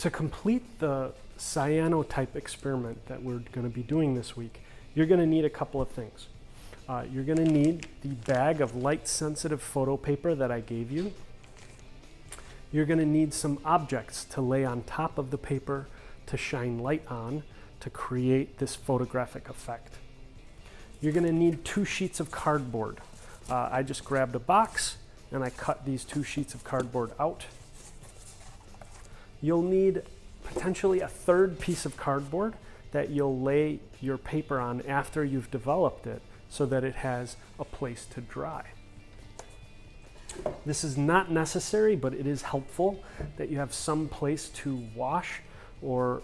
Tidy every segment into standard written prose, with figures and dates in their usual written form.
To complete the cyanotype experiment that we're going to be doing this week, you're going to need a couple of things. You're going to need the bag of light-sensitive photo paper that I gave you. You're going to need some objects to lay on top of the paper to shine light on to create this photographic effect. You're going to need 2 sheets of cardboard. I just grabbed a box and I cut these 2 sheets of cardboard out. You'll need potentially a 3rd piece of cardboard that you'll lay your paper on after you've developed it so that it has a place to dry. This is not necessary, but it is helpful that you have some place to wash or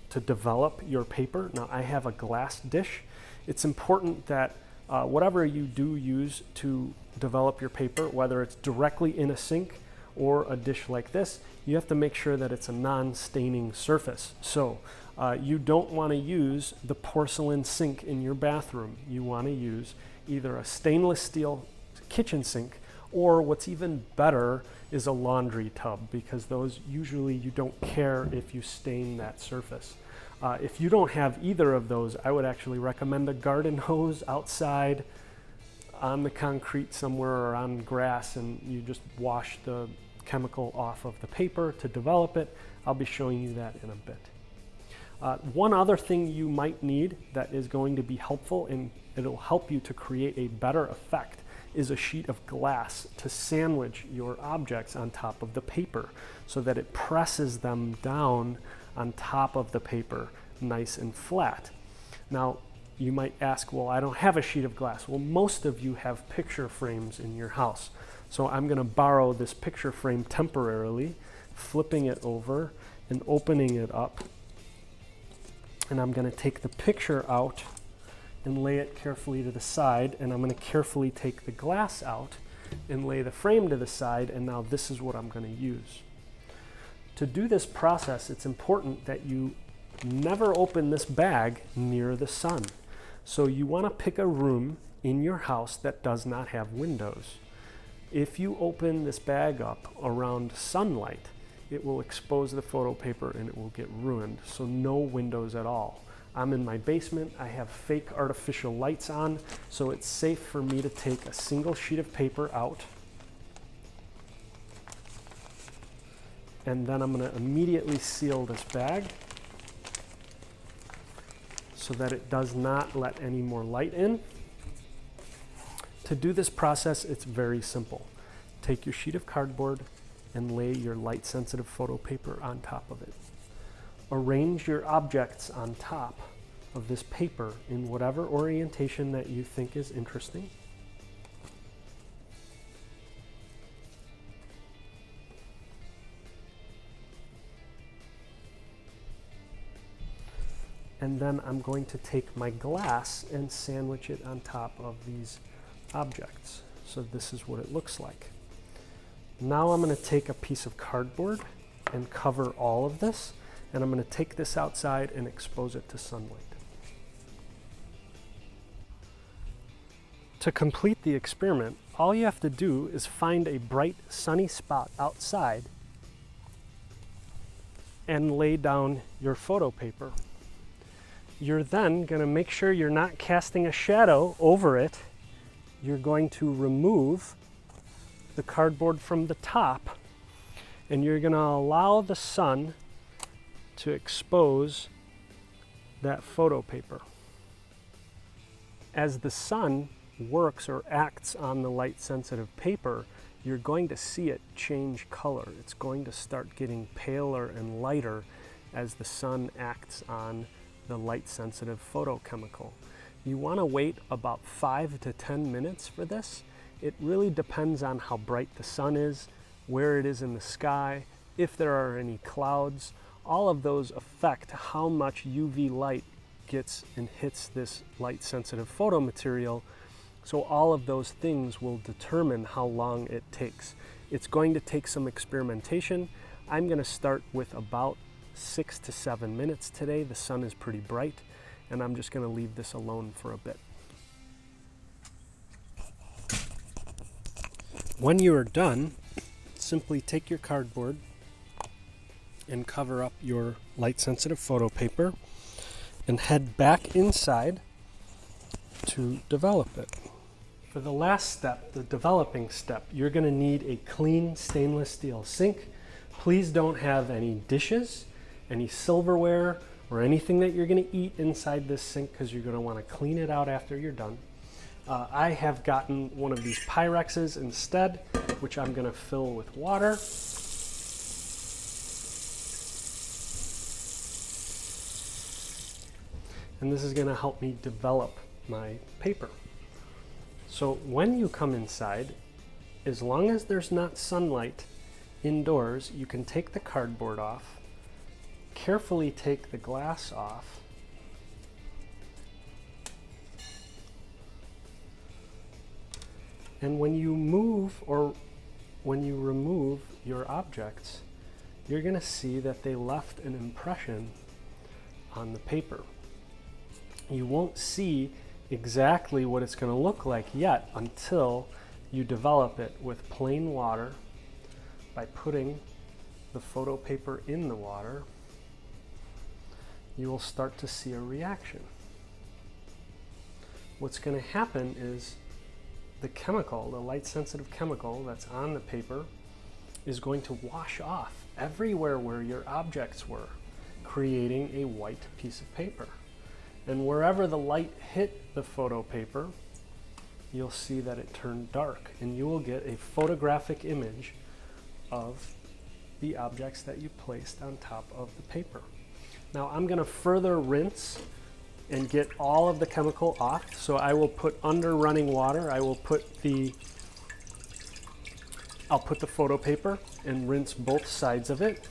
to develop your paper. Now, I have a glass dish. It's important that whatever you do use to develop your paper, whether it's directly in a sink or a dish like this, you have to make sure that it's a non-staining surface. So you don't want to use the porcelain sink in your bathroom. You want to use either a stainless steel kitchen sink, or what's even better is a laundry tub, because those usually you don't care if you stain that surface. If you don't have either of those, I would actually recommend a garden hose outside on the concrete somewhere or on grass, and you just wash the chemical off of the paper to develop it. I'll be showing you that in a bit. One other thing you might need that is going to be helpful, and it'll help you to create a better effect, is a sheet of glass to sandwich your objects on top of the paper so that it presses them down on top of the paper nice and flat. Now, you might ask, well, I don't have a sheet of glass. Well, most of you have picture frames in your house. So I'm going to borrow this picture frame temporarily, flipping it over and opening it up. And I'm going to take the picture out and lay it carefully to the side, and I'm going to carefully take the glass out and lay the frame to the side, and now this is what I'm going to use. To do this process, it's important that you never open this bag near the sun. So you want to pick a room in your house that does not have windows. If you open this bag up around sunlight, it will expose the photo paper and it will get ruined. So no windows at all. I'm in my basement. I have fake artificial lights on, so it's safe for me to take a single sheet of paper out. And then I'm going to immediately seal this bag so that it does not let any more light in. To do this process, it's very simple. Take your sheet of cardboard and lay your light-sensitive photo paper on top of it. Arrange your objects on top of this paper in whatever orientation that you think is interesting. And then I'm going to take my glass and sandwich it on top of these objects. So this is what it looks like. Now I'm going to take a piece of cardboard and cover all of this, and I'm going to take this outside and expose it to sunlight. To complete the experiment, all you have to do is find a bright sunny spot outside and lay down your photo paper. You're then going to make sure you're not casting a shadow over it. You're going to remove the cardboard from the top, and you're going to allow the sun to expose that photo paper. As the sun works or acts on the light-sensitive paper, you're going to see it change color. It's going to start getting paler and lighter as the sun acts on the light-sensitive photochemical. You want to wait about 5 to 10 minutes for this. It really depends on how bright the sun is, where it is in the sky, if there are any clouds. All of those affect how much UV light gets and hits this light-sensitive photo material. So all of those things will determine how long it takes. It's going to take some experimentation. I'm going to start with about 6 to 7 minutes today. The sun is pretty bright, and I'm just going to leave this alone for a bit. When you are done, simply take your cardboard and cover up your light sensitive photo paper and head back inside to develop it. For the last step, the developing step, you're going to need a clean stainless steel sink. Please don't have any dishes, any silverware, or anything that you're going to eat inside this sink, because you're going to want to clean it out after you're done. I have gotten one of these Pyrexes instead, which I'm going to fill with water. And this is going to help me develop my paper. So when you come inside, as long as there's not sunlight indoors, you can take the cardboard off, carefully take the glass off, and when you move or when you remove your objects, you're going to see that they left an impression on the paper. You won't see exactly what it's going to look like yet until you develop it with plain water by putting the photo paper in the water. You will start to see a reaction. What's going to happen is the chemical, the light sensitive chemical that's on the paper, is going to wash off everywhere where your objects were, creating a white piece of paper. And wherever the light hit the photo paper, you'll see that it turned dark, and you will get a photographic image of the objects that you placed on top of the paper. Now I'm going to further rinse and get all of the chemical off. So I will put under running water, I'll put the photo paper and rinse both sides of it.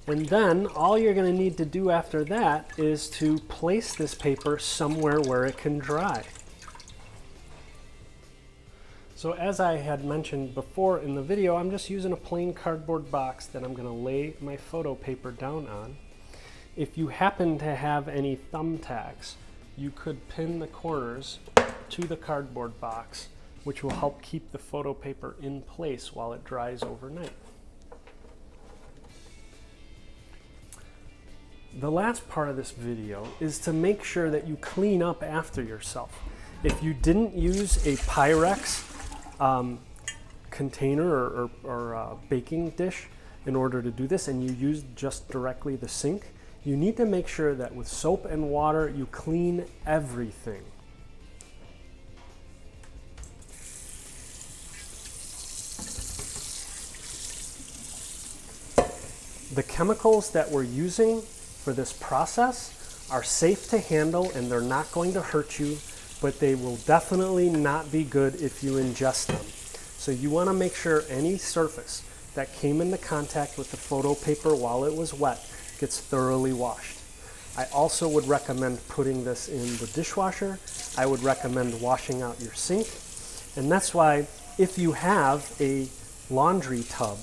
And then all you're going to need to do after that is to place this paper somewhere where it can dry. So as I had mentioned before in the video, I'm just using a plain cardboard box that I'm going to lay my photo paper down on. If you happen to have any thumbtacks, you could pin the corners to the cardboard box, which will help keep the photo paper in place while it dries overnight. The last part of this video is to make sure that you clean up after yourself. If you didn't use a Pyrex container or baking dish in order to do this, and you used just directly the sink, you need to make sure that with soap and water you clean everything. The chemicals that we're using for this process are safe to handle and they're not going to hurt you, but they will definitely not be good if you ingest them. So you want to make sure any surface that came into contact with the photo paper while it was wet gets thoroughly washed. I also would recommend putting this in the dishwasher. I would recommend washing out your sink. And that's why if you have a laundry tub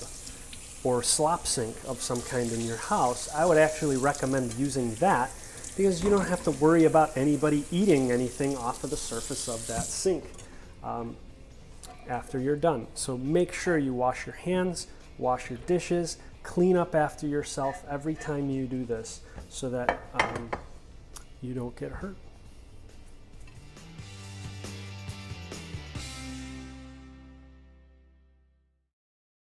or slop sink of some kind in your house, I would actually recommend using that, because you don't have to worry about anybody eating anything off of the surface of that sink after you're done. So make sure you wash your hands, wash your dishes, clean up after yourself every time you do this so that you don't get hurt.